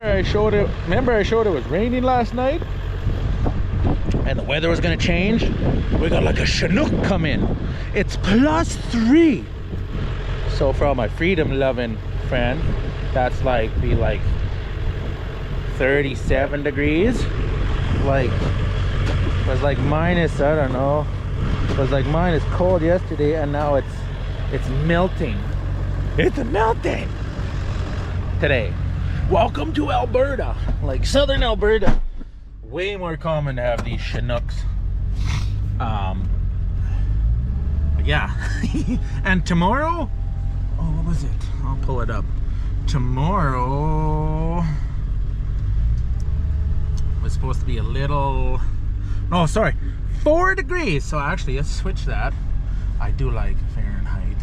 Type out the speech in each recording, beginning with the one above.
Remember I showed it was raining last night? And the weather was gonna change? We got like a Chinook come in. It's +3. So for all my freedom loving friend, that's like 37 degrees. Like, it was like minus, I don't know. It was like minus cold yesterday, and now it's melting. It's melting today. Welcome to Alberta, like southern Alberta. Way more common to have these Chinooks. Yeah. And tomorrow, oh, what was it? I'll pull it up. Tomorrow was supposed to be a little, no, sorry, 4 degrees. So actually, let's switch that. I do like Fahrenheit.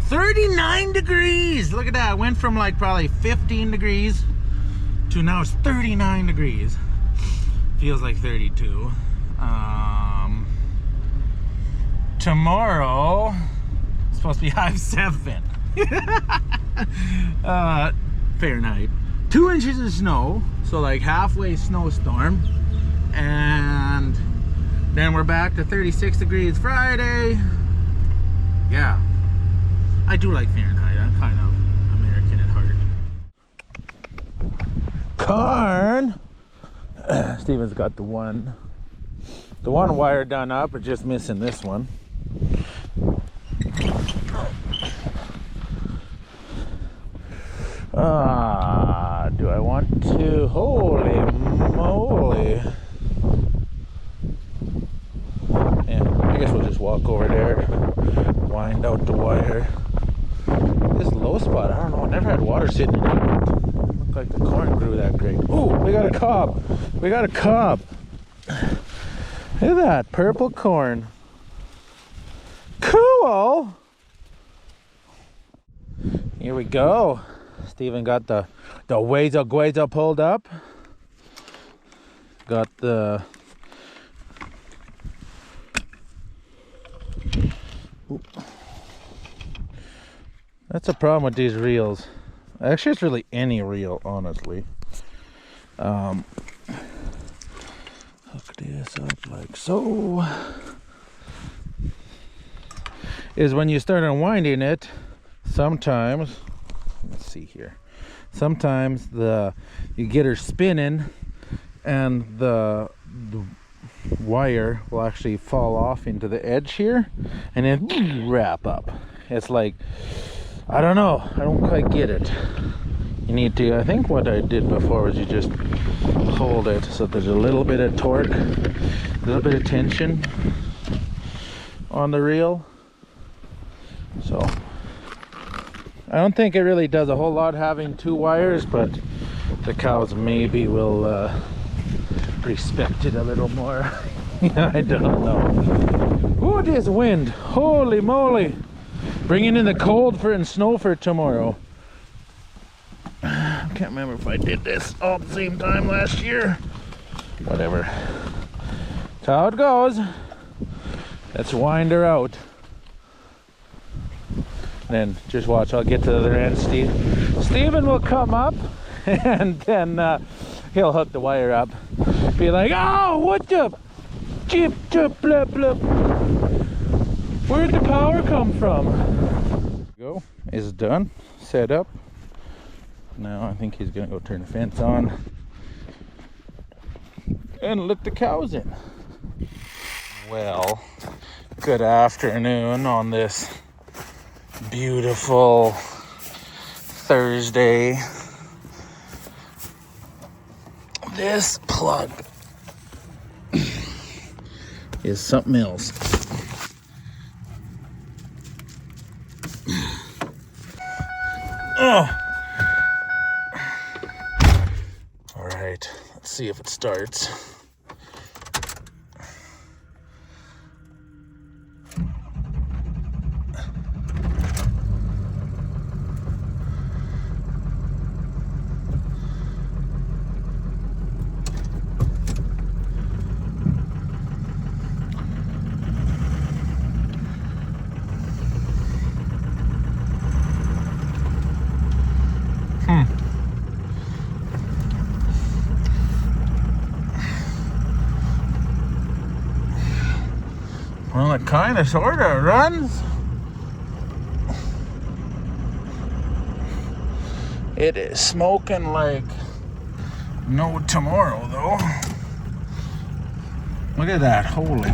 39 degrees. Look at that. Went from like probably 15 degrees to now it's 39 degrees. Feels like 32. Tomorrow it's supposed to be high 7 Fahrenheit. 2 inches of snow, so like halfway snowstorm, and then we're back to 36 degrees Friday. Yeah, I do like Fahrenheit. I'm kind of American at heart. Corn. Steven's got the one wire done up, but just missing this one. Do I want to? Holy moly. Yeah, I guess we'll just walk over there, wind out the wire. This low spot, I don't know, I never had water sitting in it. Looked like the corn grew that great. Ooh, we got a cob. We got a cob. Look at that, purple corn. Cool. Here we go. Steven got the gueza pulled up. Got the that's a problem with these reels. Actually, it's really any reel, honestly. Hook this up like so. Is when you start unwinding it, sometimes, let's see here, sometimes you get her spinning and the wire will actually fall off into the edge here and then wrap up. It's like, I don't know, I don't quite get it. You need to, I think what I did before was you just hold it so there's a little bit of torque, a little bit of tension on the reel. So I don't think it really does a whole lot having 2 wires, but the cows maybe will respect it a little more. I don't know. Ooh, this wind, holy moly. Bringing in the cold and snow for tomorrow. I can't remember if I did this all at the same time last year. Whatever. That's how it goes. Let's wind her out. And then just watch, I'll get to the other end. Steven will come up and then he'll hook the wire up. Be like, oh, what's up? Chip, chip, blip, blip. Where'd the power come from? Go, is done, set up. Now I think he's gonna go turn the fence on and let the cows in. Well, good afternoon on this beautiful Thursday. This plug is something else. Oh. All right, let's see if it starts. Well, it kind of sort of runs. It is smoking like no tomorrow, though. Look at that, holy.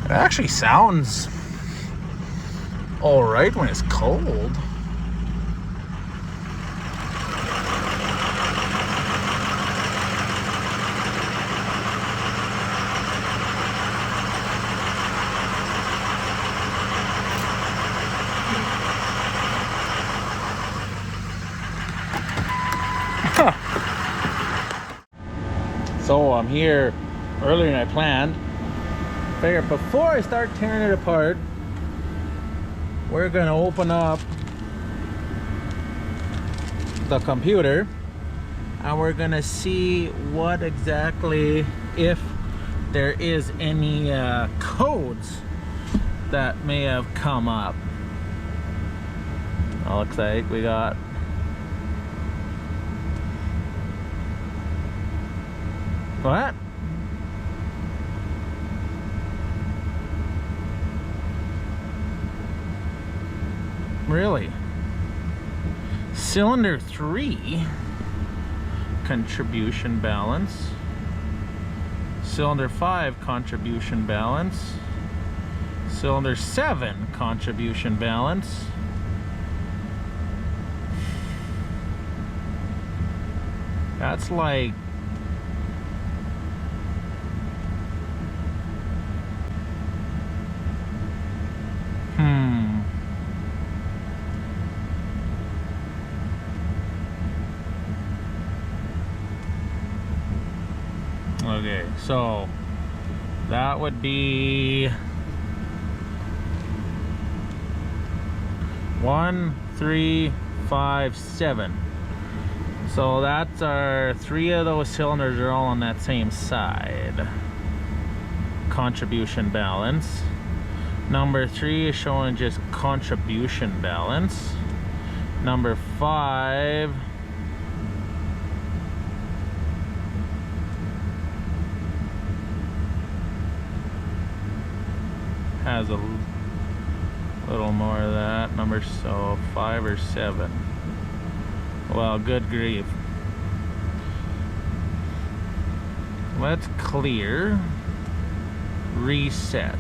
It actually sounds all right when it's cold. So I'm here earlier than I planned. Figured before I start tearing it apart, we're gonna open up the computer and we're gonna see what exactly, if there is any codes that may have come up. It looks like we got what? Really? Cylinder 3 contribution balance. Cylinder 5 contribution balance. Cylinder 7 contribution balance. That's like okay, so that would be 1, 3, 5, 7. So that's our 3 of those cylinders are all on that same side. Contribution balance. Number 3 is showing just contribution balance. Number 5 has a little more of that. Number so 5 or 7. Well, good grief. Let's clear. Reset.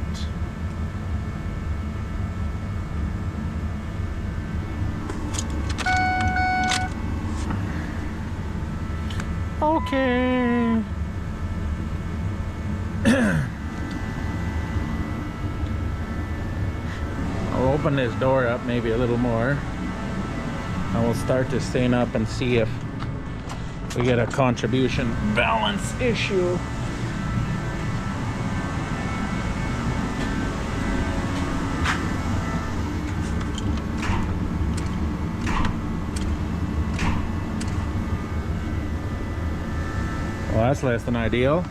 Okay. I'll open this door up maybe a little more. And we'll start this thing up and see if we get a contribution balance issue. Well, that's less than ideal.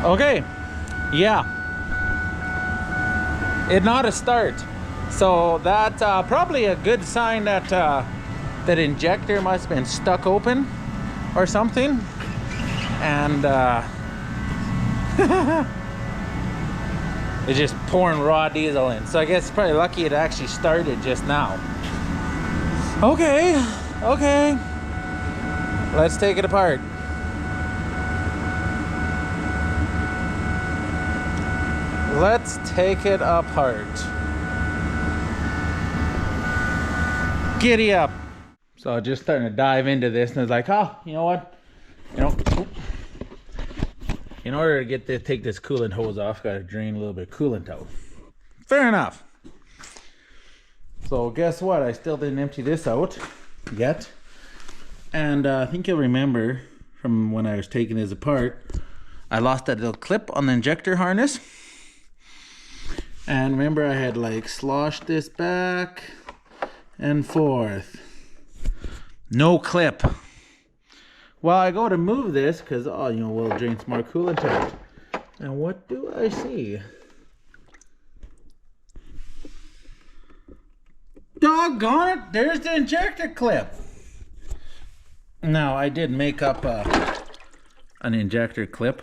Okay, yeah, it not a start. So that's probably a good sign that that injector must have been stuck open or something. And it's just pouring raw diesel in. So I guess it's probably lucky it actually started just now. Okay, okay, let's take it apart. Let's take it apart. Giddy up. So just starting to dive into this, and it's like, oh, you know what? You know, in order to get this, take this coolant hose off, gotta drain a little bit of coolant out. Fair enough. So guess what? I still didn't empty this out yet. And I think you'll remember from when I was taking this apart, I lost that little clip on the injector harness. And remember I had like sloshed this back and forth. No clip. Well, I go to move this because, oh, you know, we'll drain some more coolant out. And what do I see? Doggone it, there's the injector clip. Now, I did make up an injector clip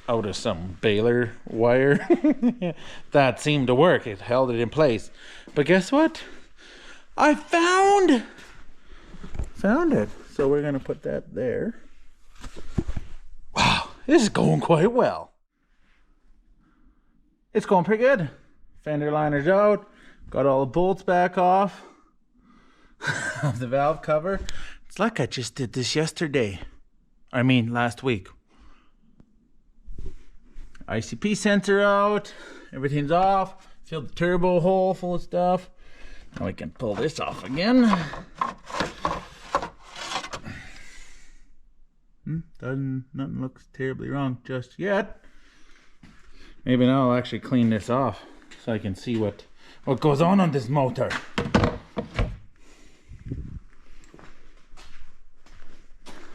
out of some baler wire. That seemed to work. It held it in place. But guess what? I found it. So we're gonna put that there. Wow, this is going quite well. It's going pretty good. Fender liner's out. Got all the bolts back off of the valve cover. It's like I just did this yesterday. I mean, last week. ICP sensor out. Everything's off. Filled the turbo hole full of stuff. Now we can pull this off again. Nothing looks terribly wrong just yet. Maybe now I'll actually clean this off so I can see what goes on this motor.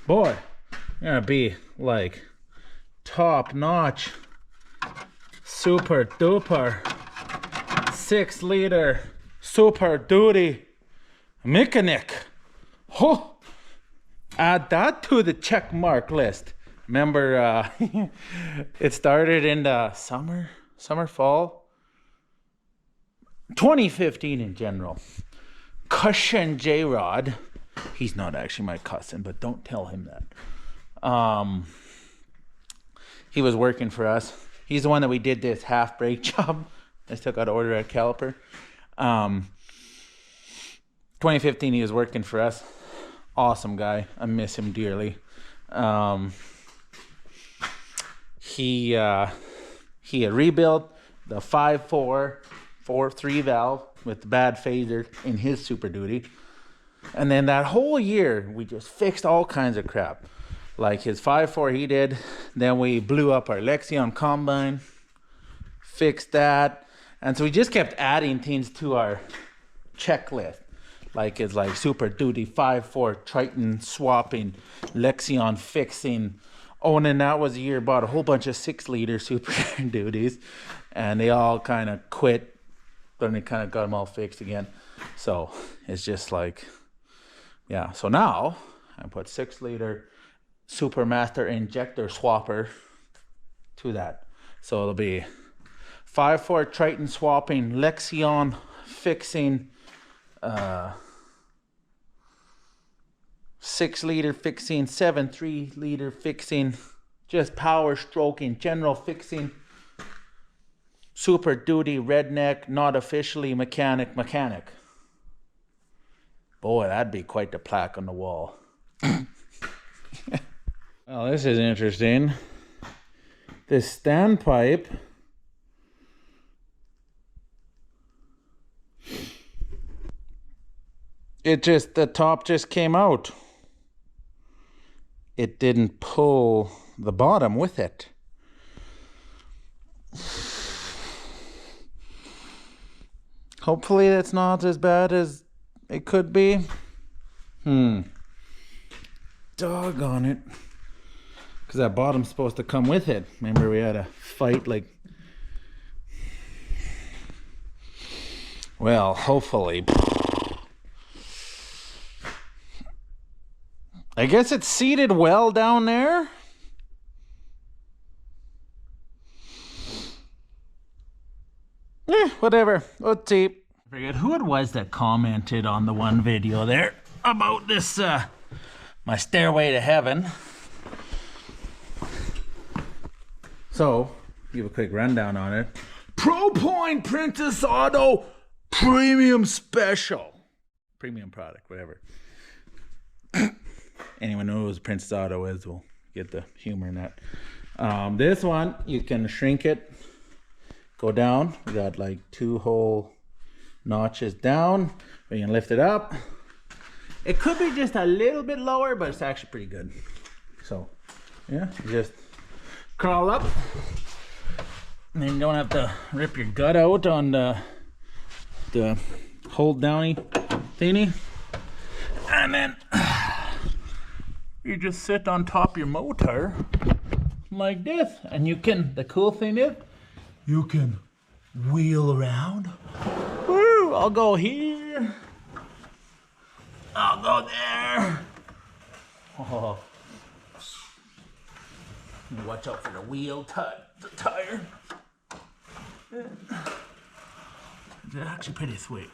Boy, you're gonna be like top notch, super duper, 6-liter, super duty mechanic. Oh, add that to the check mark list. Remember, it started in the summer, fall, 2015 in general. Cushion J-Rod. He's not actually my cousin, but don't tell him that. He was working for us. He's the one that we did this half brake job. I still got to order a caliper. 2015, he was working for us. Awesome guy. I miss him dearly. He had rebuilt the 5.4 4.3 valve with the bad phaser in his Super Duty. And then that whole year, we just fixed all kinds of crap. Like his 5.4 he did. Then we blew up our Lexion combine. Fixed that. And so we just kept adding things to our checklist. Like it's like Super Duty 5.4 Triton swapping, Lexion fixing. Oh, and then that was the year I bought a whole bunch of 6-liter Super Duties. And they all kind of quit. But they kind of got them all fixed again. So it's just like... yeah, so now I put 6-liter Supermaster injector swapper to that. So it'll be 5.4 Triton swapping, Lexion fixing, 6-liter fixing, 7.3-liter fixing, just power stroking, general fixing, Super Duty redneck, not officially mechanic. Boy, that'd be quite the plaque on the wall. Well, this is interesting. This standpipe the top just came out. It didn't pull the bottom with it. Hopefully that's not as bad as it could be. Doggone it. Because that bottom's supposed to come with it. Remember we had a fight like... well, hopefully. I guess it's seated well down there. Whatever. Let's see. I forget who it was that commented on the one video there about this, my stairway to heaven. So, give a quick rundown on it. ProPoint Princess Auto Premium Special. Premium product, whatever. Anyone knows what Princess Auto is will get the humor in that. This one, you can shrink it, go down. We got like 2 whole notches down. We can lift it up. It could be just a little bit lower, but it's actually pretty good. So, yeah, just crawl up. And then you don't have to rip your gut out on the hold downy thingy. And then you just sit on top of your motor like this. And you can, the cool thing is, you can wheel around. Woo, I'll go here. I'll go there. Oh. Watch out for the wheel the tire. It's actually pretty sweet.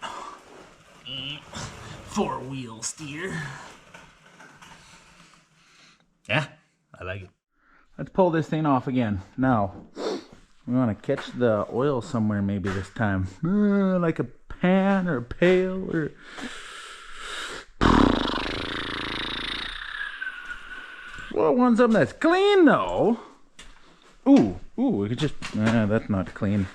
4-wheel steer. Yeah, I like it. Let's pull this thing off again. Now, we want to catch the oil somewhere maybe this time. Like a pan or a pail or... Well, I want something that's clean though. Ooh, we could just... that's not clean.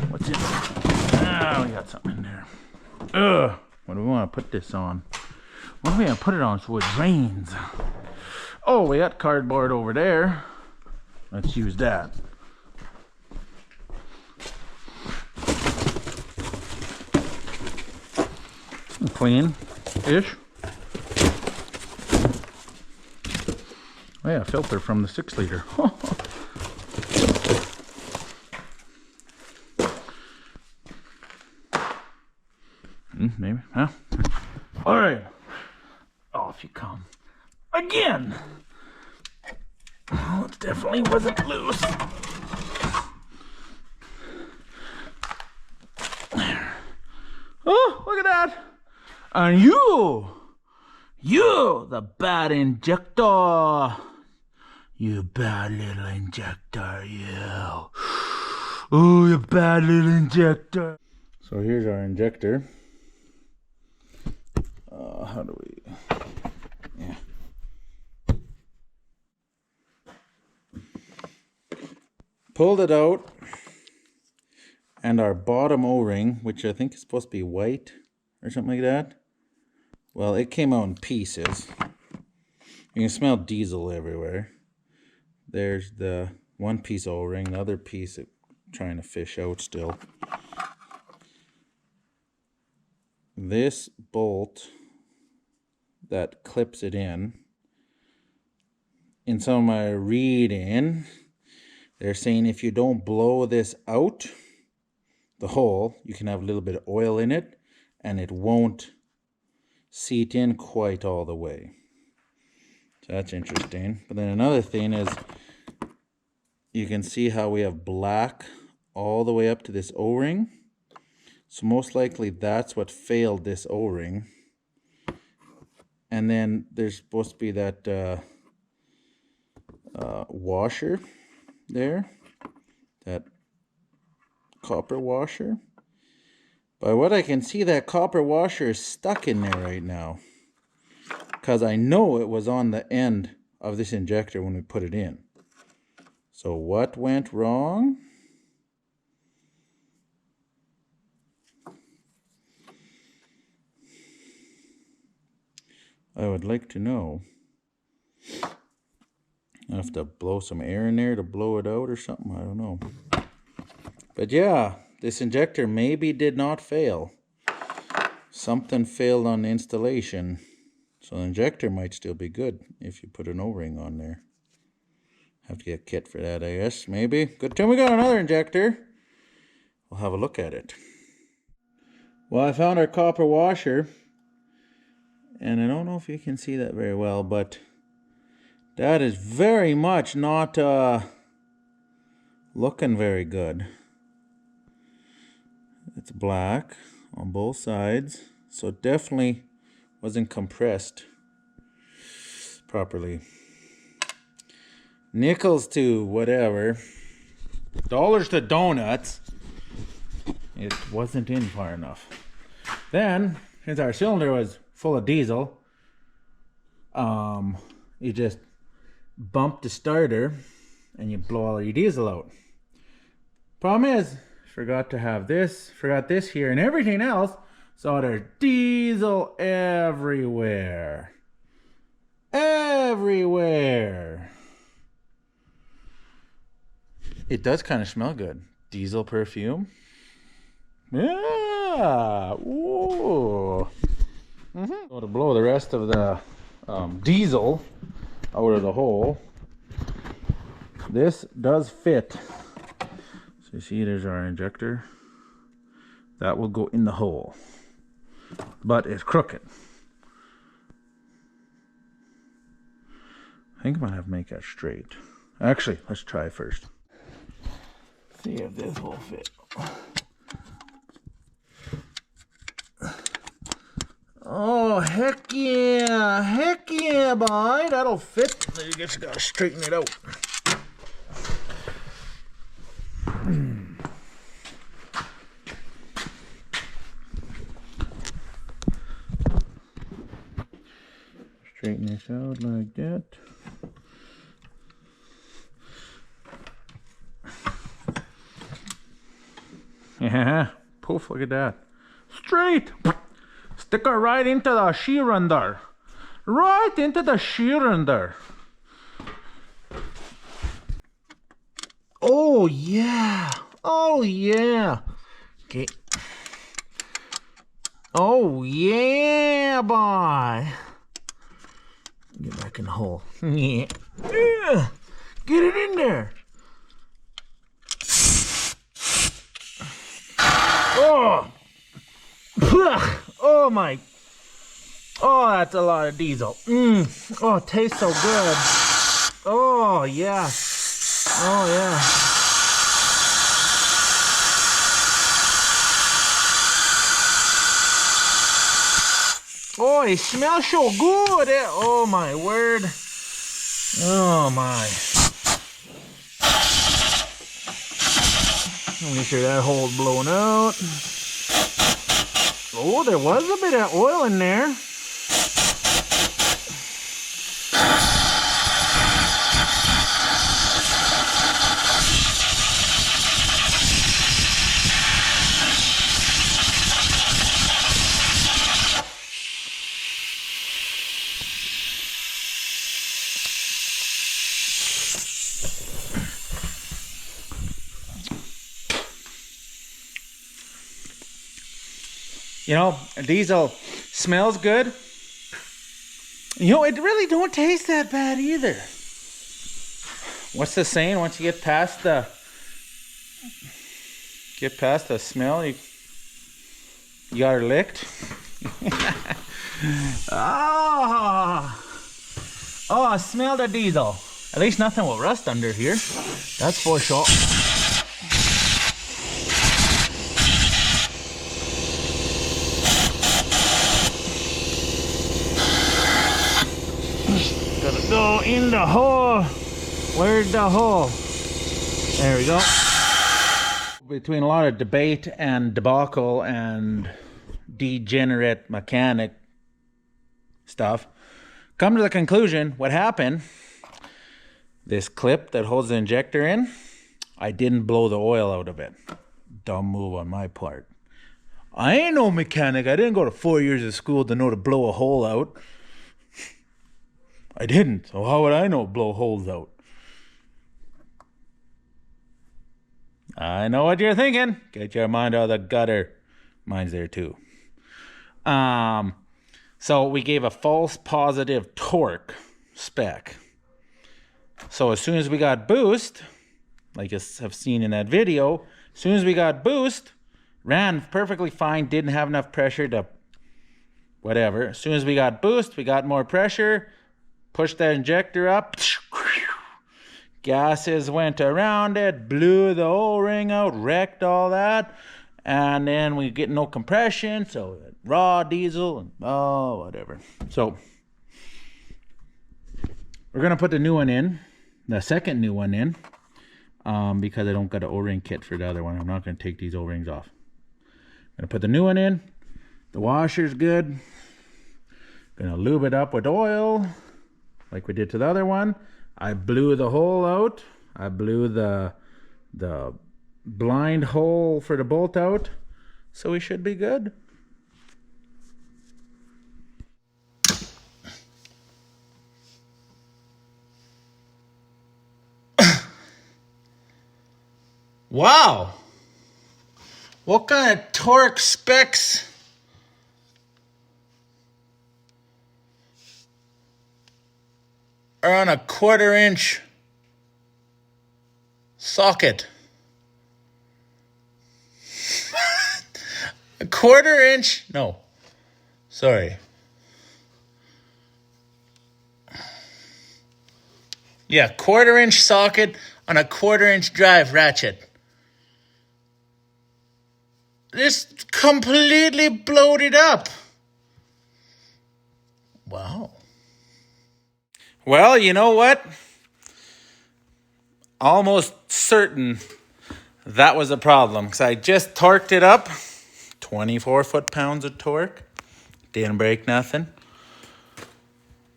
What's in there? We got something in there. What do we want to put this on? What do we want to put it on so it rains? Oh, we got cardboard over there. Let's use that. Clean-ish. Oh yeah, filter from the 6-liter. Maybe, huh? All right, off you come again. Oh, it definitely wasn't loose. There. Oh, look at that. And you, the bad injector. You bad little injector, you. Oh, you bad little injector. So here's our injector. How do we... Yeah. Pulled it out. And our bottom O-ring, which I think is supposed to be white or something like that. Well, it came out in pieces. You can smell diesel everywhere. There's the one piece O-ring, the other piece trying to fish out still. This bolt that clips it in some of my reading, they're saying if you don't blow this out, the hole, you can have a little bit of oil in it and it won't seat in quite all the way. So that's interesting. But then another thing is you can see how we have black all the way up to this O-ring. So most likely that's what failed this O-ring. And then there's supposed to be that washer there, that copper washer. By what I can see, that copper washer is stuck in there right now, because I know it was on the end of this injector when we put it in. So what went wrong? I would like to know. I have to blow some air in there to blow it out or something. I don't know. But yeah, this injector maybe did not fail. Something failed on the installation. So the injector might still be good if you put an O-ring on there. Have to get a kit for that, I guess. Maybe. Good thing we got another injector. We'll have a look at it. Well, I found our copper washer. And I don't know if you can see that very well, but that is very much not looking very good. It's black on both sides, so it definitely wasn't compressed properly. Nickels to whatever, dollars to donuts. It wasn't in far enough. Then, since our cylinder was full of diesel, you just bump the starter and you blow all your diesel out. Problem is, forgot this here and everything else, So there's diesel everywhere. Everywhere. It does kind of smell good. Diesel perfume. Yeah. Ooh. So to blow the rest of the diesel out of the hole, this does fit. So you see there's our injector. That will go in the hole. But it's crooked. I think I might have to make that straight. Actually, let's try first. See if this will fit. Oh, heck yeah, boy, that'll fit. You just gotta straighten it out. Straighten this out like that. Yeah, poof, look at that. Straight! Stick her right into the shear under. Right into the shear under. Oh yeah. Oh yeah. Okay. Oh yeah, boy. Get back in the hole. Yeah. Yeah. Get it in there. Oh. Oh my. Oh, that's a lot of diesel. Oh, it tastes so good. Oh yeah. Oh yeah. Oh, it smells so good. Oh my word. Oh my. Make sure that hole's blown out. Oh, there was a bit of oil in there. You know, diesel smells good. You know, it really don't taste that bad either. What's the saying? Once you get past the smell, you got her licked. Oh, I smell the diesel. At least nothing will rust under here. That's for sure. Gotta go in the hole. Where's the hole? There we go. Between a lot of debate and debacle and degenerate mechanic stuff, come to the conclusion what happened. This clip that holds the injector in, I didn't blow the oil out of it. Dumb move on my part. I ain't no mechanic. I didn't go to 4 years of school to know to blow a hole out. I didn't, so how would I know blow holes out? I know what you're thinking. Get your mind out of the gutter. Mine's there too. So we gave a false positive torque spec. So as soon as we got boost, like you have seen in that video, as soon as we got boost, ran perfectly fine, didn't have enough pressure to whatever. As soon as we got boost, we got more pressure. Pushed that injector up, gases went around it, blew the O-ring out, wrecked all that, and then we get no compression, so raw diesel, and whatever. So we're gonna put the new one in, the second new one in, because I don't got an O-ring kit for the other one. I'm not gonna take these O-rings off. I'm gonna put the new one in. The washer's good. Gonna lube it up with oil, like we did to the other one. I blew the hole out. I blew the blind hole for the bolt out. So we should be good. Wow. What kind of torque specs are on a 1/4-inch socket? A 1/4-inch? No. Sorry. Yeah, 1/4-inch socket on a 1/4-inch drive ratchet. This completely bloated up. Wow. Well, you know what? Almost certain that was a problem because I just torqued it up. 24 foot-pounds of torque. Didn't break nothing.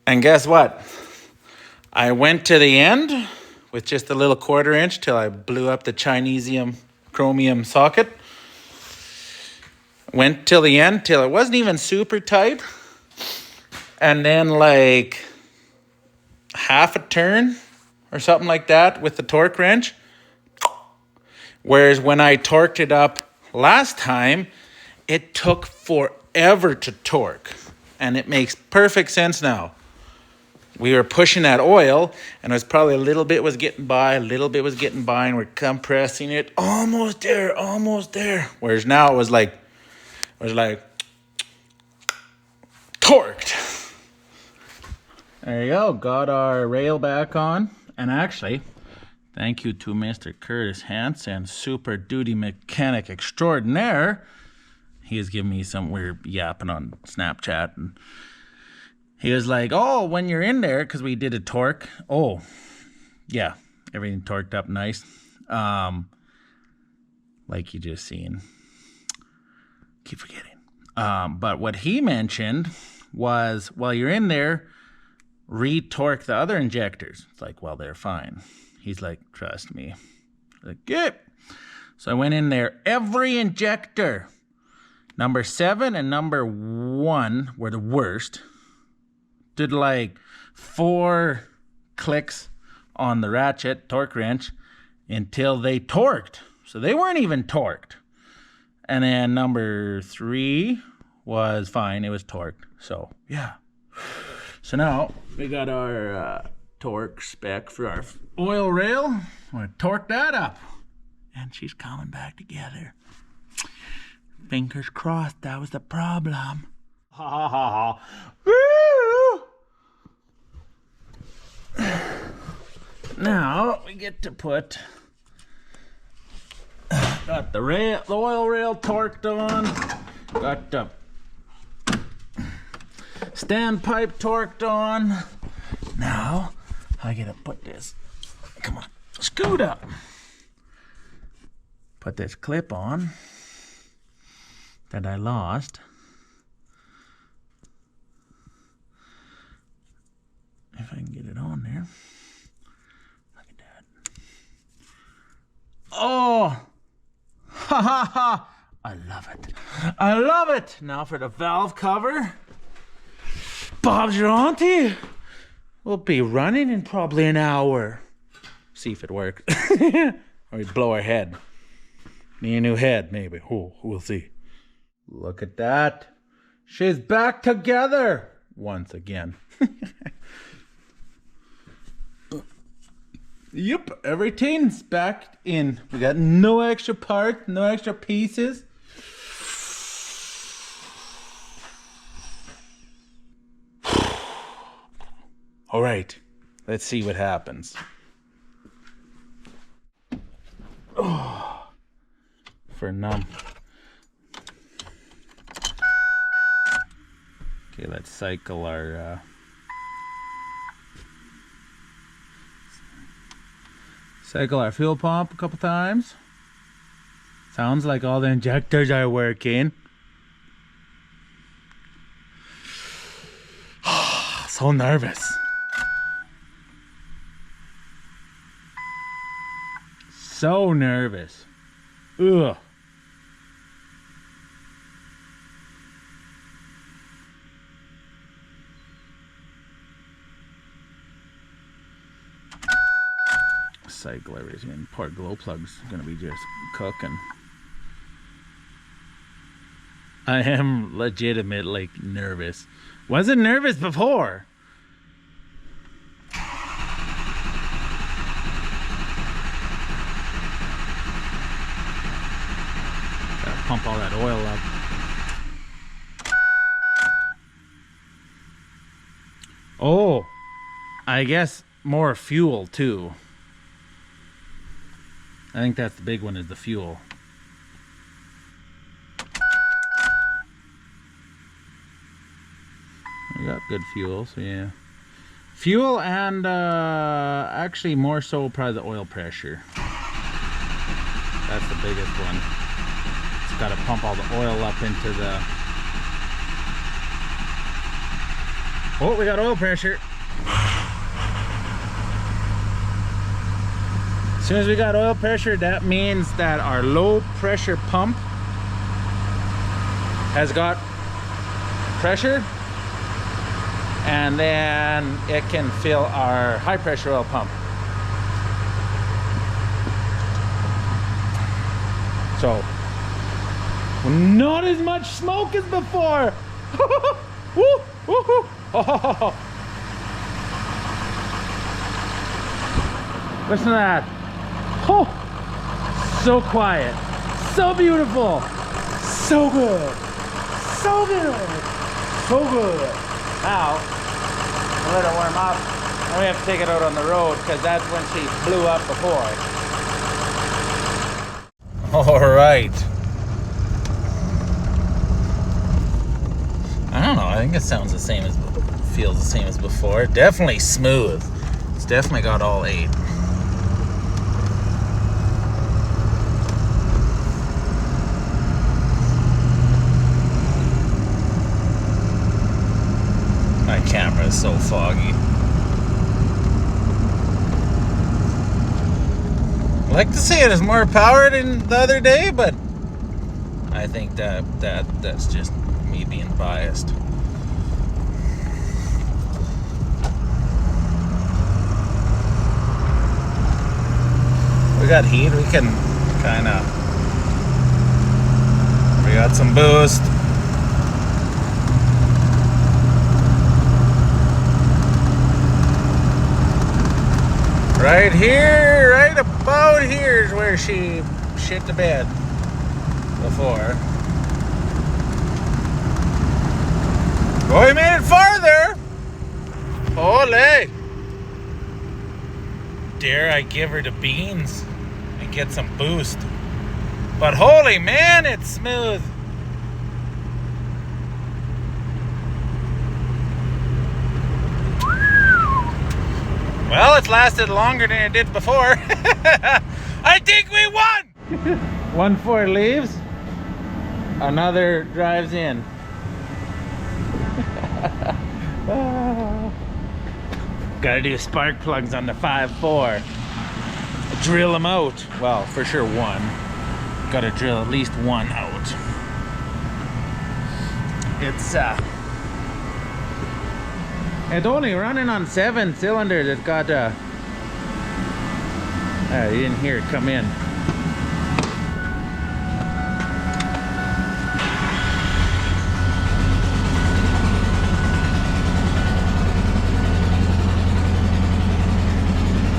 And guess what? I went to the end with just a little 1/4-inch till I blew up the Chinesium chromium socket. Went till the end till it wasn't even super tight. And then like half a turn or something like that with the torque wrench. Whereas when I torqued it up last time, it took forever to torque. And it makes perfect sense now. We were pushing that oil, and it was probably a little bit was getting by, and we're compressing it. Almost there. Whereas now it was like torqued. There you go. Got our rail back on. And actually, thank you to Mr. Curtis Hansen, super duty mechanic extraordinaire. He was giving me some weird yapping on Snapchat, and he was like, oh, when you're in there, because we did a torque. Oh, yeah, everything torqued up nice. Like you just seen. Keep forgetting. But what he mentioned was, while you're in there, re-torque the other injectors. It's like, well, they're fine. He's like, trust me. Like, yeah. So I went in there. Every injector, number 7 and number 1 were the worst. Did like 4 clicks on the ratchet, torque wrench, until they torqued. So they weren't even torqued. And then number 3 was fine. It was torqued. So, yeah. So now we got our torque spec for our oil rail. I'm going to torque that up. And she's coming back together. Fingers crossed that was the problem. Ha ha ha ha. Woo! Now we get to put, got the oil rail torqued on, got the standpipe torqued on. Now I gotta put this, come on, scoot up. Put this clip on that I lost. If I can get it on there. Look at that. Oh! Ha ha ha! I love it. I love it! Now for the valve cover. Bob's your auntie. We'll be running in probably an hour. See if it works. Or we blow our head. Need a new head, maybe. Oh, we'll see. Look at that. She's back together once again. Yep, everything's back in. We got no extra parts, no extra pieces. All right, let's see what happens. Oh, for numb. Okay, let's cycle our fuel pump a couple times. Sounds like all the injectors are working. So nervous. So nervous. Ugh. cycle everything. Poor glow plug's gonna be just cooking. I am legitimately nervous. Wasn't nervous before. Gotta pump all that oil up. Oh, I guess more fuel too. I think that's the big one, is the fuel. We got good fuel, so yeah. Fuel and actually more so probably the oil pressure. That's the biggest one. It's got to pump all the oil up into the... Oh, we got oil pressure. As soon as we got oil pressure, that means that our low pressure pump has got pressure, and then it can fill our high pressure oil pump. So, not as much smoke as before. Woo, woo, woo. Oh. Listen to that. Oh, so quiet, so beautiful, so good, so good, so good. Now, we'll let it warm up, and we have to take it out on the road because that's when she blew up before. All right. I don't know, I think it sounds the same as, feels the same as before. Definitely smooth. It's definitely got all 8. My camera is so foggy. I like to say it has more power than the other day, but I think that's just me being biased. We got heat, we can kind of, we got some boost. Right here, right about here is where she shit the bed before. Oh, we made it farther. Ole. Dare I give her the beans and get some boost. But holy man, it's smooth. Well, it's lasted longer than it did before. I think we won! 1-4 leaves, another drives in. Gotta do spark plugs on the 5.4. Drill them out. Well, for sure one. Gotta drill at least one out. It's only running on 7 cylinders. It's got you didn't hear it come in.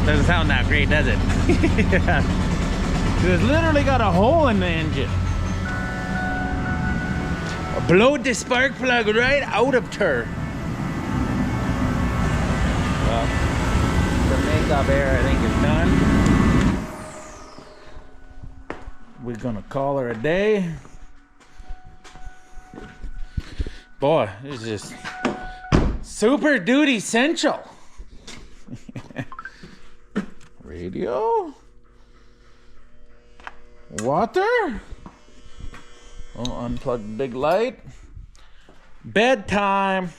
Doesn't sound that great, does it? Yeah. It's literally got a hole in the engine. Blowed the spark plug right out of her. Well, the makeup air I think is done. We're gonna call her a day. Boy, this is just super duty essential. Radio, water. Oh, unplug the big light. Bedtime.